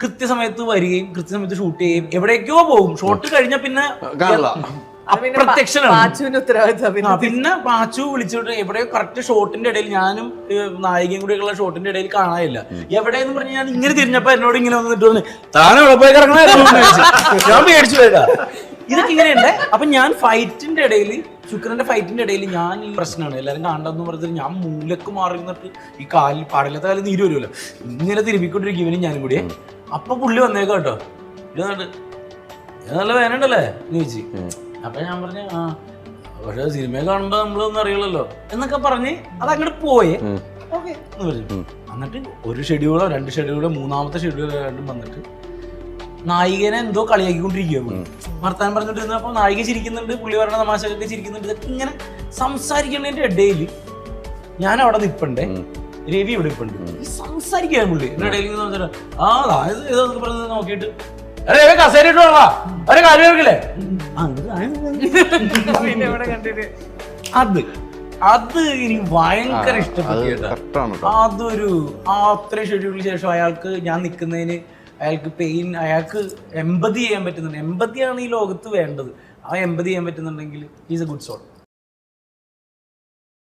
കൃത്യസമയത്ത് വരികയും കൃത്യസമയത്ത് ഷൂട്ട് ചെയ്യുകയും എവിടേക്കോ പോകും. ഷോട്ട് കഴിഞ്ഞ പിന്നെ പിന്നെ പാച്ചു വിളിച്ചിട്ട് എവിടെയോ കറക്റ്റ് ഷോട്ടിന്റെ ഇടയിൽ ഞാനും നായികയും കൂടെയുള്ള ഷോട്ടിന്റെ ഇടയിൽ കാണാനില്ല. എവിടെയെന്ന് പറഞ്ഞ് ഞാൻ ഇങ്ങനെ തിരിഞ്ഞപ്പോ എന്നോട് ഇങ്ങനെ വന്നിട്ട് വന്ന് താനും എവിടെ പോയി കിടക്കണ ഞാൻ മേടിച്ചു വരാ. ഇതൊക്കെ ഇങ്ങനെയുണ്ട്. അപ്പൊ ഞാൻ ഫൈറ്റിന്റെ ഇടയിൽ ശുക്രന്റെ ഫൈറ്റിന്റെ ഇടയിൽ ഞാൻ ഈ പ്രശ്നമാണ് എല്ലാവരും കാണണ്ടെന്ന് പറഞ്ഞിട്ട് ഞാൻ മൂലക്ക് മാറി നിന്നിട്ട് ഈ കാലിൽ പാടില്ലാത്ത കാലിൽ നീര് വരുമല്ലോ ഇങ്ങനെ തിരുമ്പിക്കൊണ്ടിരിക്കും ഇവനും ഞാനും കൂടിയേ. അപ്പൊ പുള്ളി വന്നേക്കാം കേട്ടോ, ഇത് നല്ല വേനുണ്ടല്ലേ എന്ന് ചോദിച്ചു. അപ്പൊ ഞാൻ പറഞ്ഞു ആ പക്ഷെ സിനിമയെ കാണുമ്പോ നമ്മളൊന്നും അറിയില്ലല്ലോ എന്നൊക്കെ പറഞ്ഞ് അതങ്ങോട്ട് പോയേ. ഓക്കെ എന്ന് പറഞ്ഞു. എന്നിട്ട് ഒരു ഷെഡ്യൂളോ 2 ഷെഡ്യൂളോ 3-ാമത്തെ ഷെഡ്യൂളോ രണ്ടും വന്നിട്ട് നായികനെ എന്തോ കളിയാക്കിക്കൊണ്ടിരിക്കുക. വർത്താനം പറഞ്ഞിട്ടിരുന്ന അപ്പൊ നായിക ചിരിക്കുന്നുണ്ട്, പുള്ളി പറഞ്ഞ തമാശയൊക്കെ ചിരിക്കുന്നുണ്ട്. ഇതൊക്കെ ഇങ്ങനെ സംസാരിക്കുന്നതിന്റെ ഇടയിൽ ഞാൻ അവിടെ നിൽപ്പണ്ടേ, രവി ഇവിടെ നിൽപ്പുണ്ട്. ഈ സംസാരിക്കാൻ പുള്ളി എന്റെ ഇടയിൽ ഇതൊക്കെ പറഞ്ഞത് നോക്കിയിട്ട് കസേര ഇട്ടോളാ അവരെ കാര്യം കേൾക്കില്ലേ അത് എനിക്ക് ഭയങ്കര ഇഷ്ടപ്പെട്ടു. അതൊരു അത്രയും ഷെഡ്യൂളിന് ശേഷം അയാൾക്ക് ഞാൻ നിൽക്കുന്നതിന് അയാൾക്ക് പെയിൻ, അയാൾക്ക് എമ്പതി ചെയ്യാൻ പറ്റുന്നുണ്ട്. എമ്പതിയാണ് ഈ ലോകത്ത് വേണ്ടത്. ആ എമ്പതി ചെയ്യാൻ പറ്റുന്നുണ്ടെങ്കിൽ ഈസ് എ ഗുഡ് സോൾ.